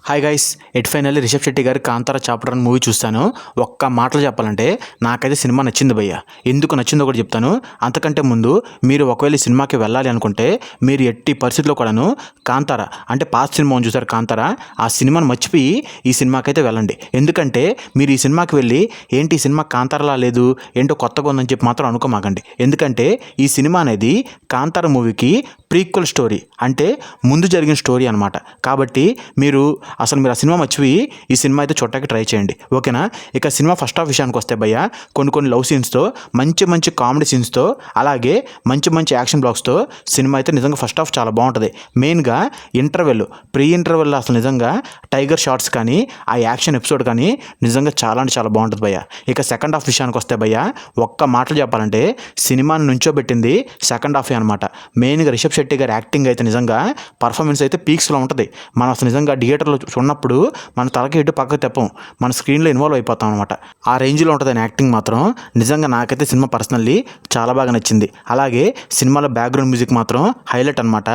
Hi guys, finally Rishabh Shetty గారి Kantara chapter 1 movie చూస్తాను. ఒక్క మాటలు చెప్పాలంటే నాకైతే సినిమా నచ్చింది భయ్య. ఎందుకు నచ్చిందో కూడా చెప్తాను. అంతకంటే ముందు మీరు ఒకవేళ ఈ సినిమాకి వెళ్ళాలి అనుకుంటే మీరు ఎట్టి పరిస్థితుల్లో కూడాను కాంతారా అంటే పాత సినిమా చూసారు కాంతారా, ఆ సినిమాను మర్చిపోయి ఈ సినిమాకి అయితే వెళ్ళండి. ఎందుకంటే మీరు ఈ సినిమాకి వెళ్ళి ఏంటి ఈ సినిమా కాంతారాలా లేదు, ఏంటో కొత్తగా ఉందని చెప్పి మాత్రం అనుకోమాకండి. ఎందుకంటే ఈ సినిమా అనేది కాంతారా మూవీకి ప్రీక్వల్ స్టోరీ, అంటే ముందు జరిగిన స్టోరీ అనమాట. కాబట్టి మీరు ఆ సినిమా మర్చిపోయి ఈ సినిమా అయితే చూడటానికి ట్రై చేయండి, ఓకేనా. ఇక సినిమా ఫస్ట్ హాఫ్ విషయానికి వస్తే భయ్య, కొన్ని లవ్ సీన్స్తో, మంచి కామెడీ సీన్స్తో, అలాగే మంచి యాక్షన్ బ్లాక్స్తో సినిమా అయితే నిజంగా ఫస్ట్ హాఫ్ చాలా బాగుంటుంది. మెయిన్గా ప్రీ ఇంటర్వెల్ అసలు నిజంగా టైగర్ షాట్స్ కానీ ఆ యాక్షన్ ఎపిసోడ్ కానీ నిజంగా చాలా అంటే చాలా బాగుంటుంది భయ్య. ఇక సెకండ్ హాఫ్ విషయానికి వస్తే భయ్య, ఒక్క మాటలు చెప్పాలంటే సినిమాని నుంచోబెట్టింది సెకండ్ హాఫే అనమాట. మెయిన్గా రిషబ్ శెట్టి గారి యాక్టింగ్ అయితే నిజంగా పర్ఫార్మెన్స్ అయితే పీక్స్లో ఉంటుంది. మనం అసలు నిజంగా థియేటర్లో చూడనప్పుడు మన తలకి ఇటు పక్కకు తెప్పం, మన స్క్రీన్లో ఇన్వాల్వ్ అయిపోతాం అనమాట. ఆ రేంజ్లో ఉంటుంది ఆయన యాక్టింగ్ మాత్రం. నిజంగా నాకైతే సినిమా పర్సనల్లీ చాలా బాగా నచ్చింది. అలాగే సినిమాలో బ్యాక్గ్రౌండ్ మ్యూజిక్ మాత్రం హైలైట్ అనమాట.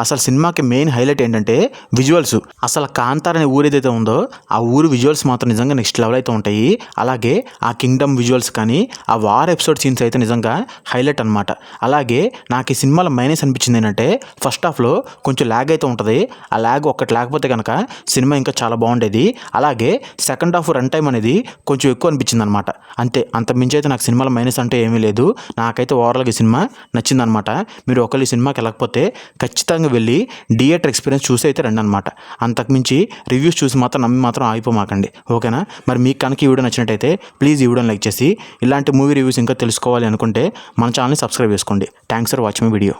అసలు సినిమాకి మెయిన్ హైలైట్ ఏంటంటే విజువల్స్. అసలు కాంతార అనే ఊరు ఏదైతే ఉందో ఆ ఊరు విజువల్స్ మాత్రం నిజంగా నెక్స్ట్ లెవెల్ అయితే ఉంటాయి. అలాగే ఆ కింగ్డమ్ విజువల్స్ కానీ ఆ వార్ ఎపిసోడ్ సీన్స్ అయితే నిజంగా హైలైట్ అనమాట. అలాగే నాకు ఈ సినిమాలో మైనస్ అనిపించింది ఏంటంటే ఫస్ట్ హాఫ్లో కొంచెం ల్యాగ్ అయితే ఉంటుంది. ఆ ల్యాగ్ ఒక్కటి లేకపోతే కనుక సినిమా ఇంకా చాలా బాగుండేది. అలాగే సెకండ్ హాఫ్ రన్ టైం అనేది కొంచెం ఎక్కువ అనిపించింది అనమాట. అంతే, అంత మించి అయితే నాకు సినిమాలో మైనస్ అంటే ఏమీ లేదు. నాకైతే ఓవరాల్గా ఈ సినిమా నచ్చిందనమాట. మీరు ఒకళ్ళు ఈ సినిమాకి వెళ్ళకపోతే ఖచ్చితంగా వెళ్ళి థియేటర్ ఎక్స్పీరియన్స్ చూసి అయితే రండి అనమాట. అంతకుమించి రివ్యూస్ చూసి మాత్రం నమ్మి మాత్రం ఆగిపోమాకండి, ఓకేనా. మరి మీకు కనుక ఈ వీడియో నచ్చినట్టయితే ప్లీజ్ ఈ వీడియోని లైక్ చేసి ఇలాంటి మూవీ రివ్యూస్ ఇంకా తెలుసుకోవాలి అనుకుంటే మన ఛానల్ని సబ్స్క్రైబ్ చేసుకోండి. Thanks for watching my video.